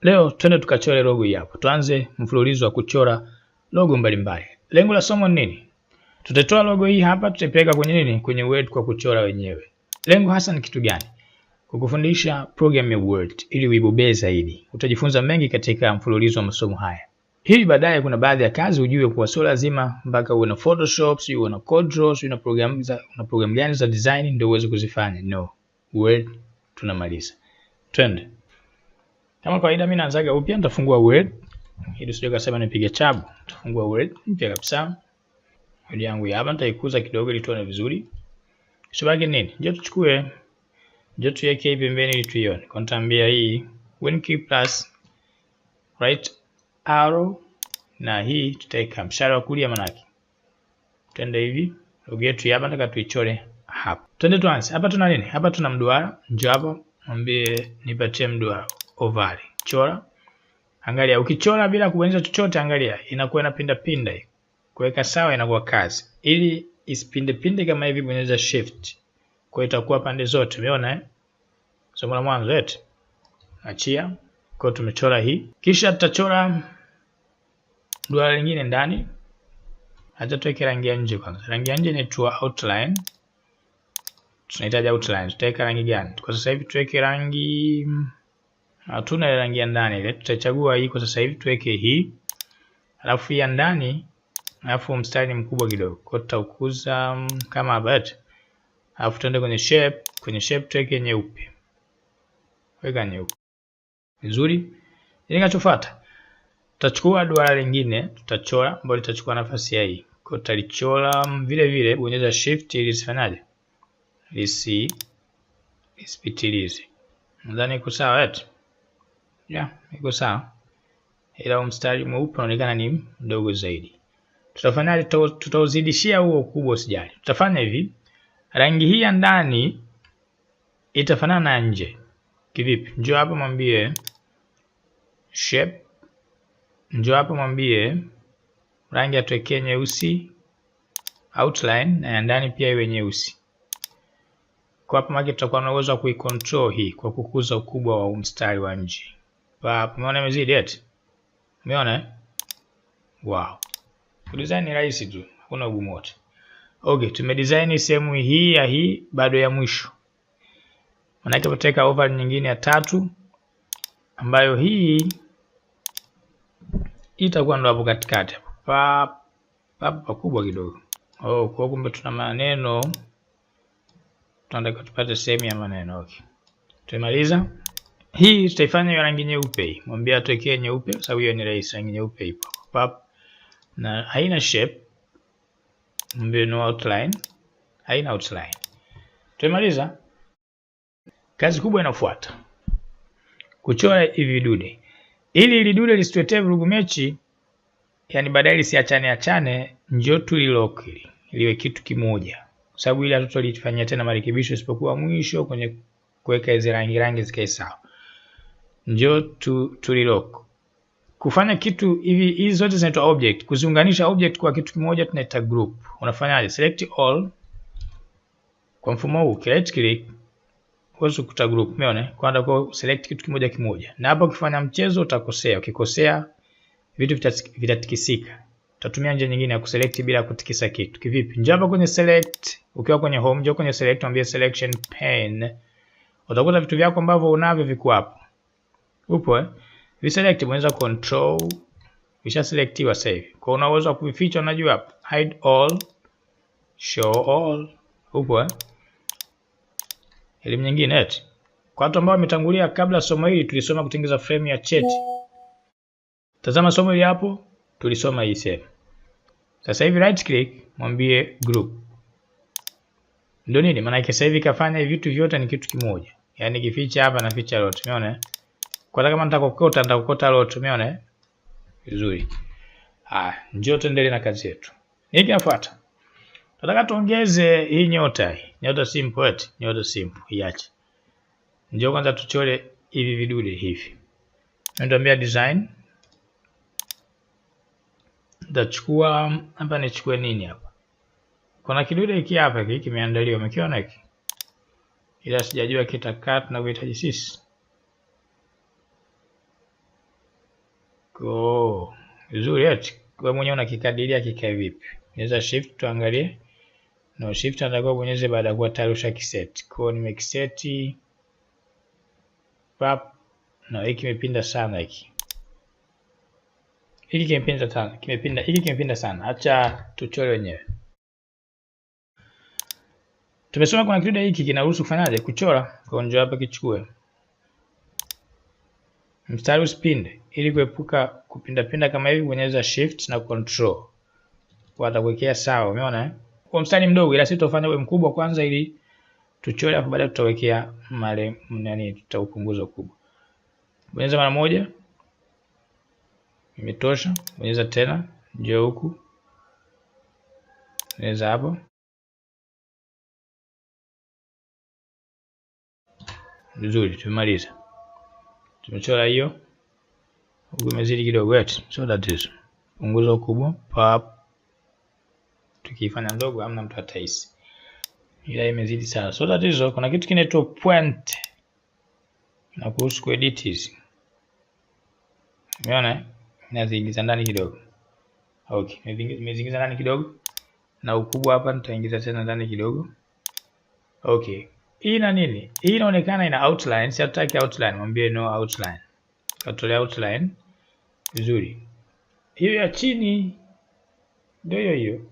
Leo twende tukachore logo hii hapa. Tuanze mfululizo wa kuchora logo mbalimbali. Lengo la somo ni nini? Tutatoa logo hii hapa, tutaipeleka kwenye nini? Kwenye Word kwa kuchora wenyewe. Lengo hasa ni kitu gani? Kukufundisha program ya Word ili uibobee zaidi. Utajifunza mengi katika mfululizo wa masomo haya. Hili baadaye kuna baadhi ya kazi ujue kuwa sio lazima mpaka uwe na Photoshop, uwe na CorelDRAW, uwe na program gani za design ndio uweze kuzifanya. No. Word tunamaliza. Twende. Kama kawaida mimi naanzaga upya, nitafungua Word. Ili usije kusema nipige chabu. Nitafungua Word mpya kabisa. Word yangu hapa nitaikuza kidogo ili tuone vizuri. Kishabaki nini? Njoo tuweke hii pembeni ili tuione. Kwa nitaambia hii WinKey plus right arrow na hii tutaweka mshale wa kulia manake. Twende hivi. Logo yetu hapa nataka tuichore hapa. Twende tuanze. Hapa tuna nini? Hapa tuna mduara. Njoo hapa mwambie nipatie mduara. Ovali. Chora. Angalia ukichora bila kubonyeza chochote, angalia inakuwa inapinda pinda hii. Kuweka sawa inakuwa kazi. Ili isipinde pinde kama hivi, bonyeza shift. Kwa itakuwa pande zote. Umeona somo la mwanzo eti. Achia. Kwa tumechora hii. Kisha tutachora duara lingine ndani. Acha tuweke rangi ya nje kwanza. Rangi ya nje inaitwa outline. Tunahitaji outline. Tutaweka rangi gani? Kwa sasa hivi tuweke rangi, hatuna rangi ya ndani ile. Tutachagua hii kwa sasa hivi, tuweke hii. Alafu ya ndani, alafu mstari mkubwa kidogo. Kwa tutaukuza kama hapa. Alafu tuende kwenye shape, tuweke nyeupe. Weka nyeupe. Vizuri? Kinachofuata, tutachukua duara lingine, tutachora ambalo litachukua nafasi ya hii. Kwa tutalichora vile vile, bonyeza shift ili isifanyaje? Isipitilize. Nadhani iko sawa eti? Iko sawa. Ila mstari mweupe unaonekana ni mdogo zaidi. Tutafanyaje? Tutauzidishia huo ukubwa, usijali. Tutafanya hivi. Rangi hii ya ndani itafanana na nje. Kivipi? Njoo hapa mwambie shape. Njoo hapa mwambie rangi atuwekee nyeusi outline, na ya ndani pia iwe nyeusi. Kwa hapa maki tutakuwa na uwezo wa kuicontrol hii kwa kukuza ukubwa wa mstari wa nje. Hapa umeona imezidi eti? Umeona? Wow. Kudesign ni rahisi tu, hakuna ugumu wote. Okay, tumedesign sehemu hii ya hii bado ya mwisho. Manake tutaweka oval nyingine ya 3 ambayo hii itakuwa ndo hapo katikati hapo. Hapa kubwa kidogo. Kwa kumbe tuna maneno. Tunataka tupate sehemu ya maneno. Okay. Tumemaliza. Hii tutaifanya ya rangi nyeupe hii. Mwambie atuwekee nyeupe kwa sababu hiyo ni rahisi, rangi nyeupe ipo. Na haina shape. Mwambie no outline. Haina outline. Tumemaliza. Kazi kubwa inafuata. Kuchora hivi vidude. Ili dude lisituletee vurugu mechi, yani baadaye lisiachane, njoo tulilock liwe kitu kimoja. Kwa sababu ile hatutolifanyia tena marekebisho isipokuwa mwisho kwenye kuweka hizo rangi zikae sawa. Njoo tulilock. Kufanya kitu hivi, hizi zote zinaitwa object. Kuziunganisha object kwa kitu kimoja tunaita group. Unafanyaje? Select all. Kwa mfumo huu, right click, uweze kukuta group. Umeona? Kwanza kwa select kitu kimoja. Na hapo ukifanya mchezo utakosea. Ukikosea vitu vitatikisika. Utatumia njia nyingine ya kuselect bila kutikisa kitu. Kivipi? Njoo hapa kwenye select, ukiwa kwenye home, njoo kwenye select, mwambie selection pane. Utakuta vitu vyako ambavyo unavyo viko hapo. Upo viselect, bonyeza control. Visha selectiwa sasa hivi. Kwa una uwezo wa kuvificha, unajua hapo. Hide all, show all. Upo elimu nyingine eti. Kwa watu ambao wametangulia kabla somo hili tulisoma kutengeneza frame ya cheti. Tazama somo hili hapo, tulisoma hii sehemu. Sasa hivi right click, mwambie group. Ndio nini? Maana yake sasa hivi kafanya hivi vitu vyote ni kitu kimoja. Yaani kificha hapa na ficha lote, umeona? Kwa kama nitakokota lote, umeona? Vizuri. Njoo tuendelee na kazi yetu. Nini kinafuata? Tunataka tuongeze hii nyota hii. Nyota simple eti, nyota simple iache. Njoo kwanza tuchore hivi vidude hivi. Nitaambia design. Nitachukua hapa, nichukue nini hapa? Kuna kidude hiki hapa, hiki kimeandaliwa, umekiona hiki? Ila sijajua kitakaa tunavyohitaji sisi. Kwa vizuri eti wewe mwenyewe unakikadiria kikae vipi. Unaweza shift tuangalie. No, shift natakiwa bonyeze baada ya kuwa tayari ushakiset. Kwa nimekiseti. Pap. No, hiki kimepinda sana hiki. Hiki kimepinda sana. Hiki kimepinda sana. Acha tuchore wenyewe. Tumesoma kuna kidude hiki kinaruhusu kufanyaje? Kuchora. Kwa njoo hapa kichukue. Mstari usipinde. Ili kuepuka kupinda pinda kama hivi, bonyeza shift na control. Watakuwekea sawa, umeona eh? Kwa mstari mdogo, ila sisi tutafanya uwe mkubwa kwanza ili tuchore, hapo baadaye tutawekea tutaupunguza ukubwa. Bonyeza mara moja. Imetosha. Bonyeza tena, njoo huku. Bonyeza hapo. Vizuri, tumemaliza. Tumechora hiyo. Huku imezidi kidogo eti. So that is. Punguza ukubwa. Pap. Tukifanya ndogo hamna mtu atahisi. Ila imezidi sana. So that is. Kuna kitu kinaitwa point. Na kuhusu kuedit hizi. Umeona? Naziingiza ndani kidogo. Okay, nimeziingiza ndani kidogo. Na ukubwa hapa nitaingiza tena ndani kidogo. Okay. Hii na nini? Hii inaonekana ina outline. Sitaki outline. Mwambie no outline. Katolea outline. Vizuri. Hiyo ya chini ndio hiyo.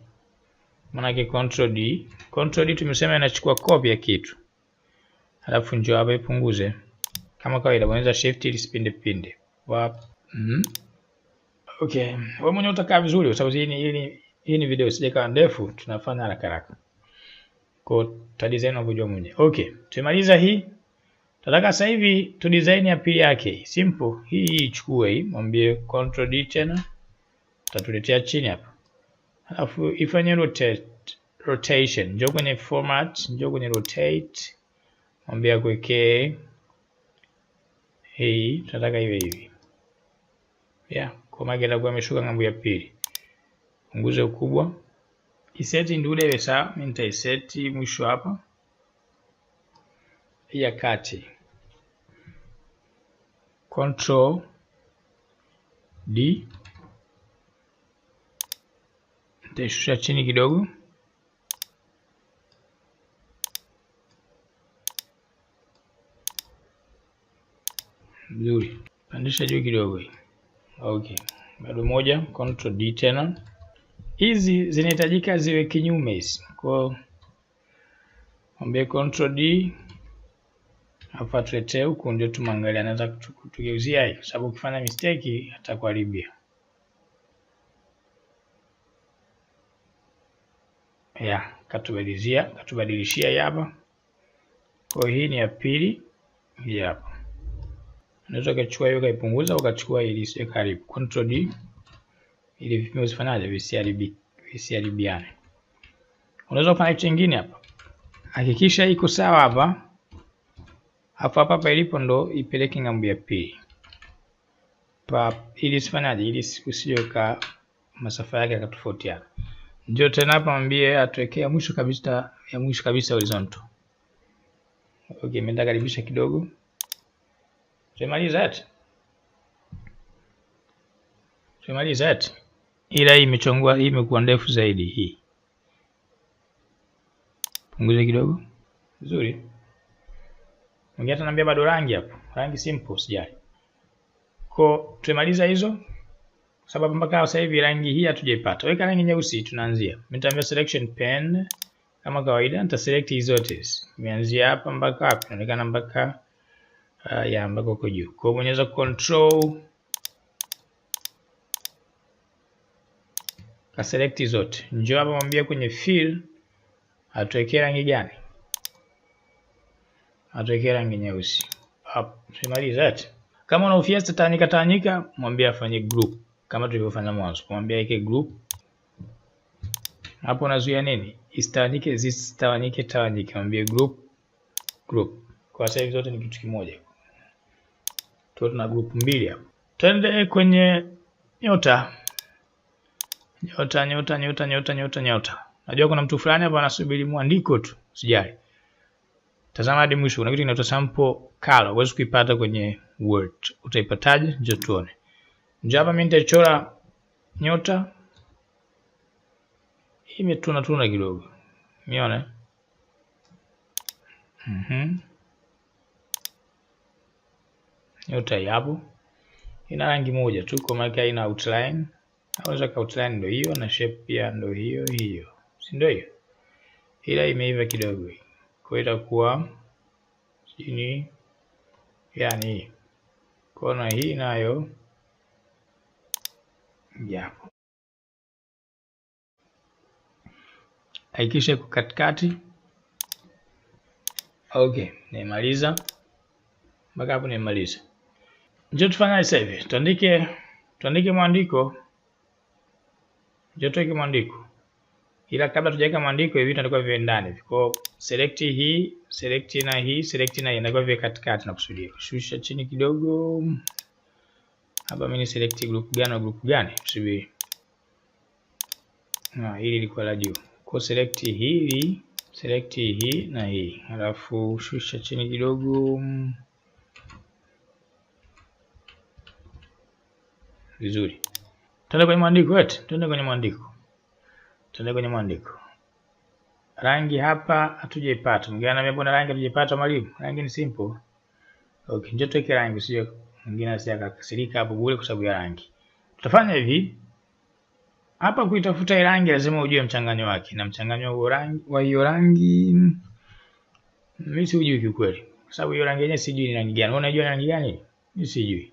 Maana control D. Control D tumesema inachukua copy ya kitu. Halafu njoo hapa ipunguze. Kama kawaida bonyeza shift ili sipinde pinde. Wap. Okay. Wewe mwenyewe utakaa vizuri kwa sababu hii ni video sije kawa ndefu, tunafanya haraka haraka. Kwa ta design unavyokuja mwenyewe. Okay, tumemaliza hii. Tunataka sasa hivi tu design ya pili yake. Simple. Hii ichukue hii, mwambie control D tena. Tatuletea chini hapa. Alafu ifanye rotation. Njoo kwenye format, njoo kwenye rotate. Mwambie akuwekee hii, tunataka iwe hivi. Yeah, kwa maana itakuwa imeshuka ngambo ya pili. Punguza ukubwa. Iseti ndio ile sawa, mimi nitaiseti mwisho hapa. Ya kati. Control D. Nitaishusha chini kidogo. Nzuri. Pandisha juu kidogo hii. Okay. Bado moja, control D tena. Hizi zinahitajika ziwe kinyume hizi. Kwa mwambie control D. Hapa tuletee huku ndio tumangalia anaweza kutugeuzia hii. Sababu ukifanya mistake atakuharibia. Ya, katubadilishia hapa. Kwa hii ni ya pili, hii hapa. Unaweza kuchukua hiyo kaipunguza au ukachukua ili isiwe karibu. Control D ili vipimo zifanaje visiharibiane. Unaweza kufanya kitu kingine hapa. Hakikisha iko sawa hapa. Hapa ilipo ndo ipeleke ngambo ya pili. Ili isifanaje ili usije ka masafa yake yakatofautiana. Njoo tena hapa mwambie atuwekee ya mwisho kabisa horizontal. Okay, mimi nitakaribisha kidogo. Tumaliza eti. Ila hii imechongwa, hii imekuwa ndefu zaidi hii. Punguza kidogo. Vizuri. Mwingine ataniambia bado rangi hapo. Rangi simple usijali. Kwa tumaliza hizo. Sababu mpaka sasa hivi rangi hii hatujaipata. Weka rangi nyeusi tunaanzia. Mimi nitaambia selection pen kama kawaida nita select hizo zote. Nimeanzia hapa mpaka hapa. Inaonekana mpaka mpaka huko juu. Kwa bonyeza control ka select zote. Njoo hapa mwambie kwenye fill atuwekee rangi gani? Atuwekee rangi nyeusi. Hapo tumaliza eti. Kama unahofia zitatanika mwambie afanye group kama tulivyofanya mwanzo. Mwambie aweke group. Hapo unazuia nini? Isitawanyike zisitawanyike mwambie group. Kwa sasa hivi zote ni kitu kimoja. Tuna group mbili hapo. Twende kwenye nyota. Nyota. Najua kuna mtu fulani hapa anasubiri mwandiko tu. Usijali. Tazama hadi mwisho. Kuna kitu kinaitwa sample color. Huwezi kuipata kwenye Word. Utaipataje? Njoo tuone. Njoo hapa mimi nitachora nyota. Hii imetuna kidogo. Umeona? Nyota hapo. Ina rangi moja tu kwa maana ina outline. Naweza ka outline ndio hiyo na shape pia ndio hiyo. Si ndio hiyo? Ila imeiva kidogo hii. Kwa hiyo itakuwa chini yani kona hii nayo japo. Hakikisha iko katikati. Okay, nimemaliza. Mpaka hapo nimemaliza. Njoo tufanye sasa hivi. Tuandike mwandiko. Njoo tuweke mwandiko. Ila kabla tujaweka mwandiko hivi tunatakiwa viwe ndani. Kwa select hii, select na hii, select na hii, inakuwa viwe katikati na kusudia. Shusha chini kidogo. Hapa mimi ni select group gani na group gani? Subiri. Hili liko la juu. Kwa select hili, select hii na hii. Alafu shusha chini kidogo. Vizuri. Twende kwenye mwandiko wetu. Twende kwenye mwandiko. Rangi hapa hatujaipata. Mgana amebona rangi hatujaipata mwalimu. Rangi ni simple. Okay, njoo tuweke rangi usije mwingine asiyakasirika hapo bure kwa sababu ya rangi. Tutafanya hivi. Hapa kuitafuta rangi lazima ujue mchanganyo wake na mchanganyo wa hiyo rangi mimi sijui kiukweli. Kwa sababu hiyo rangi yenyewe sijui ni rangi gani. Unajua ni rangi gani? Mimi sijui.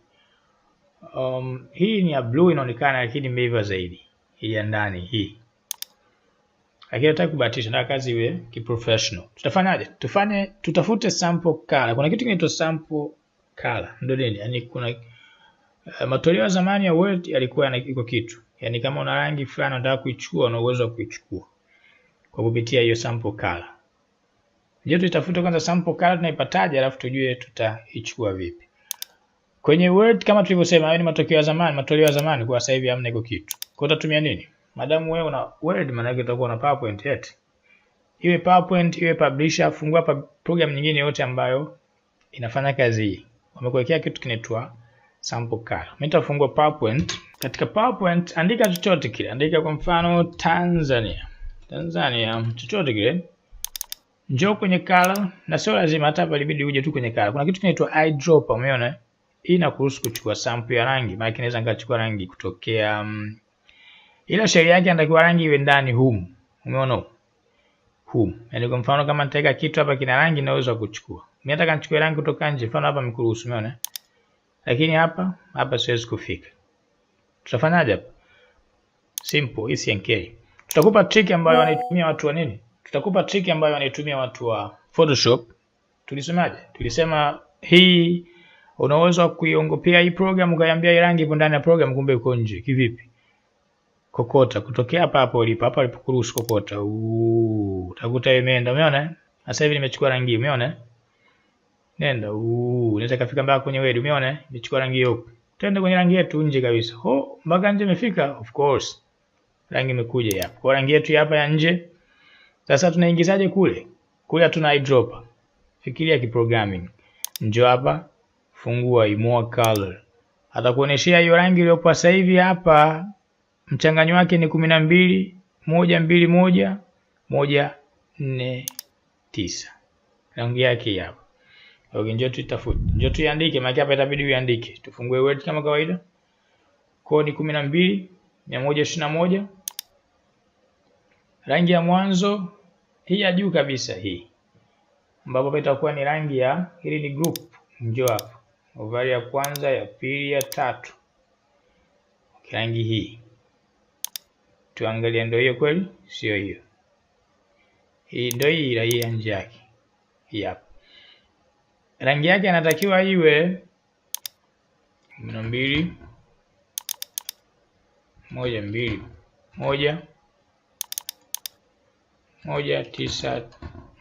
Hii ni ya blue inaonekana lakini imeiva zaidi. Hii ya ndani hii. Lakini nataka kubahatisha na kazi iwe kiprofessional. Tutafanyaje? Tutafute sample color. Kuna kitu kinaitwa sample color. Ndio nini? Yaani kuna matoleo ya zamani ya Word yalikuwa na iko kitu. Yaani kama una rangi fulani unataka kuichukua una uwezo wa kuichukua kwa kupitia hiyo sample color. Je, tutafute kwanza sample color tunaipataje alafu tujue tutaichukua vipi. Kwenye Word kama tulivyosema hayo ni matokeo ya zamani, matoleo ya zamani kwa sasa hivi hamna iko kitu. Kwa utatumia nini? Madamu wewe una Word maana yake utakuwa na PowerPoint eti. Iwe PowerPoint, iwe Publisher, fungua program nyingine yote ambayo inafanya kazi hii. Wamekuwekea kitu kinaitwa sample color. Mimi nitafungua PowerPoint. Katika PowerPoint andika chochote kile. Andika kwa mfano Tanzania. Chochote kile. Njoo kwenye color na sio lazima hata hapa libidi uje tu kwenye color. Kuna kitu kinaitwa eyedropper, umeona? Hii inakuruhusu kuchukua sample ya rangi. Maana inaweza ngachukua rangi kutokea ila sheria yake inatakiwa rangi iwe ndani humu. Umeona? Humu. Yaani kwa mfano kama nitaweka kitu hapa kina rangi naweza kuchukua. Mimi nataka nichukue rangi kutoka nje. Mfano hapa mkuruhusu, umeona? Lakini hapa siwezi kufika. Tutafanyaje hapa? Simple, ECNK. Tutakupa trick ambayo wanaitumia watu wa nini? Tutakupa trick ambayo wanaitumia watu wa Photoshop. Tulisemaje? Tulisema hii unaweza kuiongopea hii program ukaiambia hii rangi ipo ndani ya program kumbe iko nje. Kivipi? Kokota kutokea hapa ulipo, hapa ulipokuruhusu kokota. Utakuta imeenda, umeona? Sasa hivi nimechukua rangi, umeona? Nenda, unaweza kafika mpaka kwenye Word, umeona? Nimechukua rangi hiyo. Twende kwenye rangi yetu nje kabisa. Mpaka nje imefika? Of course. Rangi imekuja hapa. Kwa rangi yetu hapa ya nje. Sasa tunaingizaje kule? Kule hatuna eyedropper. Fikiria kiprogramming. Njoo hapa, fungua more color. Atakuoneshia hiyo rangi iliyopo sasa hivi hapa. Mchanganyo wake ni 12, 121, 149. Rangi yake hapa. Okay, njoo tutafute. Njoo tuiandike, maana hapa itabidi uiandike. Tufungue Word kama kawaida. Kodi 12, 121. Rangi ya mwanzo hii ya juu kabisa hii. Ambapo itakuwa ni rangi ya hili ni group. Njoo hapa. Ovari ya kwanza, ya pili, ya tatu. Okay, rangi hii. Tuangalie ndio hiyo kweli? Sio hiyo. Hii ndio hii ila hii nje yake. Hii hapa. Rangi yake inatakiwa iwe 12 1 2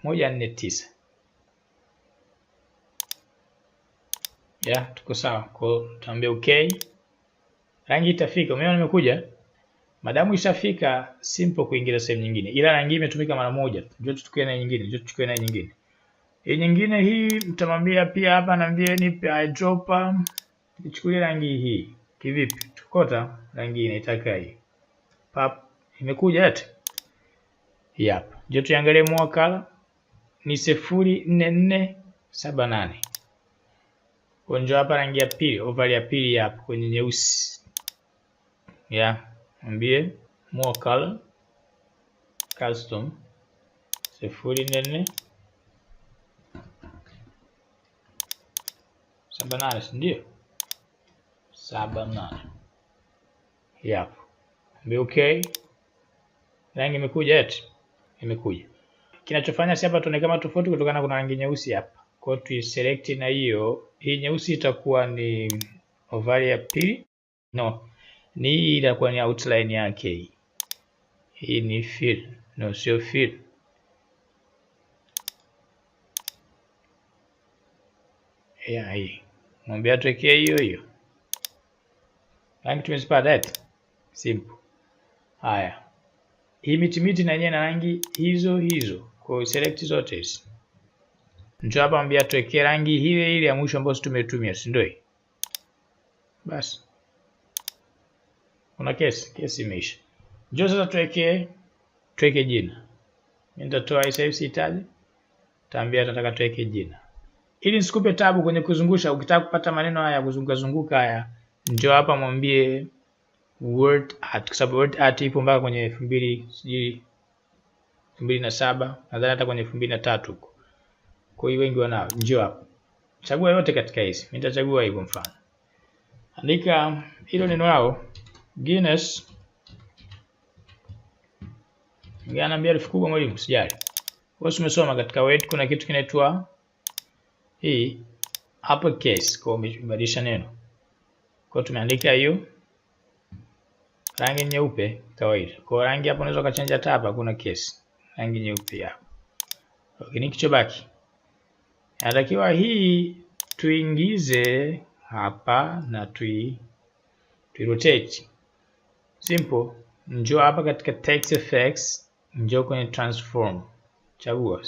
149. Ya, tuko sawa. Kwa tuambie okay. Rangi itafika. Umeona nimekuja? Madamu ishafika simple kuingiza sehemu nyingine. Ila rangi imetumika mara moja. Njoo tuchukue na nyingine, njoo tuchukue na nyingine. Hii nyingine hii mtamwambia pia hapa naambie nipe eyedropper. Nichukulie rangi hii. Kivipi? kota rangi inaitaka hii. Pap, imekuja eti. Yep. Je, tuangalie more color ni 04478. Kwa njoo hapa rangi ya pili, overlay ya pili hapa kwenye nyeusi. Mwambie more color custom 04478, ndio 78. Mwambie okay. Rangi imekuja eti. Imekuja. Kinachofanya si hapa tuone kama tofauti kutokana kuna rangi nyeusi hapa. Kwa hiyo tuiselect na hiyo. Hii nyeusi itakuwa ni overlay ya pili. No. Ni hii itakuwa ni outline yake. Hii ni fill. No, sio fill. Hii. Mwambie atuwekee hiyo hiyo. Rangi tumezipata eti. Simple. Haya. Hii miti na yenyewe na rangi hizo hizo. Kwa hiyo select zote hizi. Njoo hapa mwambie tuwekee rangi ile ile ya mwisho ambayo tumetumia, si ndio? Basi. Kuna kesi imeisha. Njoo sasa tuweke jina. Mimi nitatoa hii save sihitaji. Taambia tunataka tuweke jina. Ili nisikupe tabu kwenye kuzungusha, ukitaka kupata maneno haya kuzunguka haya, njoo hapa mwambie word art, kwa sababu word art ipo mpaka kwenye 2007, nadhani hata kwenye 2003 huko. Kwa hiyo wengi wanao. Njoo hapa. Chagua yote katika hizi. Mimi nitachagua hii kwa mfano. Andika hilo neno lao Guinness. Ngana 1000 kubwa mwalimu, sijali. Wewe umesoma katika word kuna kitu kinaitwa hii uppercase, kwa umebadilisha neno. Kwa tumeandika hiyo rangi nyeupe kawaida. Kwa rangi hapo unaweza ukachanja hapa, kuna case. Rangi nyeupe hapo. Okay, ni kichobaki. Natakiwa hii tuingize hapa na rotate. Simple. Njoo hapa katika text effects, njoo kwenye transform. Chagua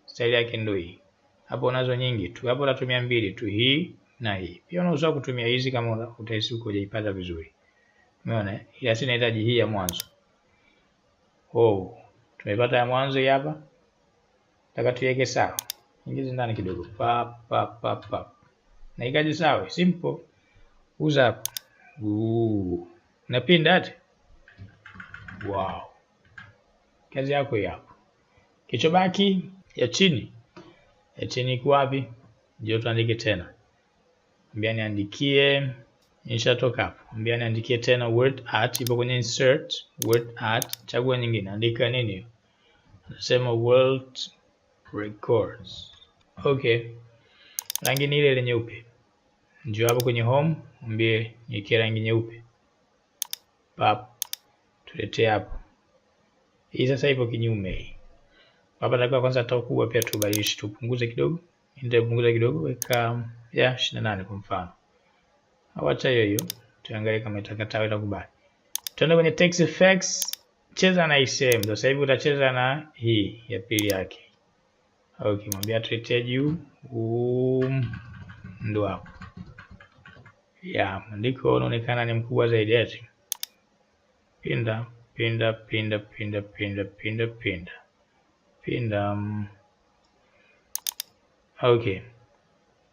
style yake ndio hii. Hapo unazo nyingi tu. Hapo utatumia mbili tu, hii na hii. Pia unaweza kutumia hizi kama utahisi uko hujaipata vizuri. Umeona? Ila sina hitaji hii ya mwanzo. Tumepata ya mwanzo hii hapa. Nataka tuiweke sawa. Ingiza ndani kidogo. Pap. Na ikaje sawa. Simple. Uza hapo. Napinda ati. Wow. Kazi yako hii hapo. Kichobaki ya chini. Ya chini iko wapi? Ndio tuandike tena. Ambia niandikie. Nishatoka hapo. Ambia niandikie tena word art. Ipo kwenye insert. Word art. Chagua nyingine. Andika nini? Nasema world records. Okay. Rangi ni ile nyeupe. Njoo hapo kwenye home. Ambie niweke rangi nyeupe. Pap. Tuletee hapo. Hii sasa ipo kinyume hii. Hapa nataka kwanza tao kubwa pia tubadilishe, tupunguze kidogo. Ndio punguza kidogo, weka 28 kwa mfano. Au acha hiyo. Tuangalie kama itakubali. Tuende kwenye text effects, cheza na hii sehemu. Sasa hivi utacheza na hii ya pili yake. Okay, mwambie tuletee juu. Ndio hapo. Mwandiko unaonekana ni mkubwa zaidi eti. Pinda. Okay.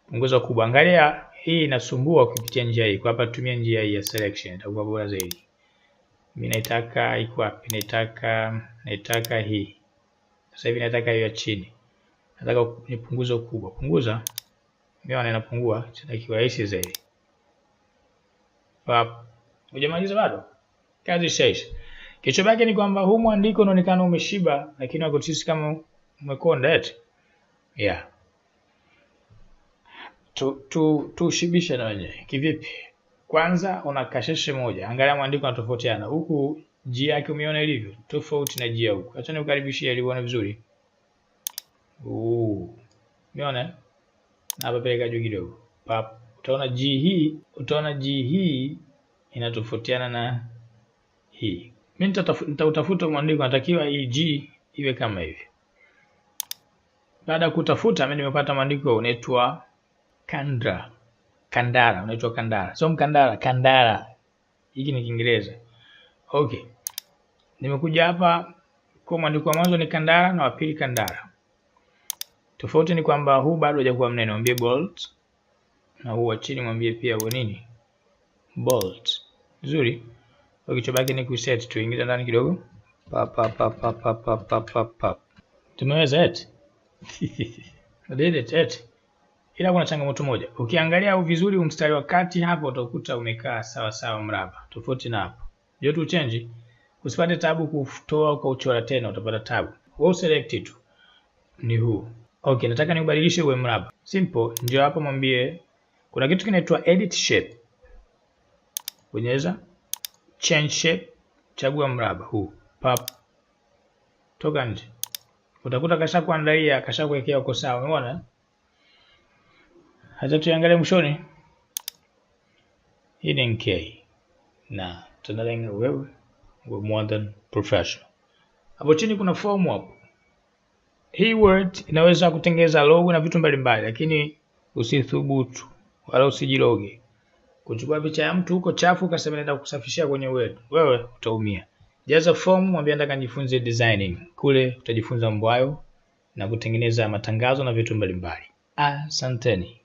Punguza kubwa. Angalia hii inasumbua kupitia njia hii. Kwa hapa tumia njia hii ya selection, itakuwa bora zaidi. Mimi naitaka iko wapi? Naitaka hii. Sasa hivi nataka hiyo ya chini. Nataka nipunguze ukubwa. Punguza. Mimi inapungua, sitakiwa hisi zaidi. Hujamaliza bado? Kazi shaisha. Kichobaki ni kwamba huu mwandiko unaonekana umeshiba, lakini wako sisi kama umekonda eti. Tushibishe na wenyewe. Kivipi? Kwanza unakasheshe moja. Angalia mwandiko unatofautiana. Huku G yake umeona ilivyo tofauti na G ya huku. Acha niukaribishie ili uone vizuri. Umeona? Na hapa peleka juu kidogo. Pap. Utaona G hii inatofautiana na hii. Mimi nitautafuta mwandiko, natakiwa hii G iwe kama hivi. Baada ya kutafuta mimi nimepata mwandiko unaitwa Kandara, unaitwa Kandara. So Kandara. hiki ni Kiingereza. Okay. Nimekuja hapa kwa mwandiko wa mwanzo ni Kandara na wa pili Kandara. Tofauti ni kwamba huu bado hajakuwa mnene, mwambie bold, na huu wa chini mwambie pia uwe nini? Bold. Nzuri. Kilichobaki ni kuset, tuingize ndani kidogo. Pap. Tumeweza eti. Did it. Ila kuna changamoto moja. Ukiangalia vizuri mstari wa kati hapo utakuta umekaa sawa sawa mraba. Tofauti na hapo. Ndio tu change. Usipate tabu kutoa kwa uchora tena, utapata tabu. Wewe select tu. Ni huu. Okay, nataka niubadilishe uwe mraba. Simple, ndio hapo mwambie kuna kitu kinaitwa edit shape. Bonyeza change shape, chagua mraba huu. Pap. Toka nje. Utakuta kashakuandalia, kashakuwekea uko sawa, umeona? Hata tuangalie mwishoni. Hii ni NK. Na tunalenga wewe more than professional. Hapo chini kuna form hapo. Hii Word inaweza kutengeza logo na vitu mbalimbali, lakini usithubutu wala usijiloge kuchukua picha ya mtu huko chafu ukasema naenda kusafishia kwenye Word. Wewe utaumia. Jaza form, mwambie nataka nijifunze designing. Kule utajifunza mambo hayo na kutengeneza matangazo na vitu mbalimbali. Asanteni.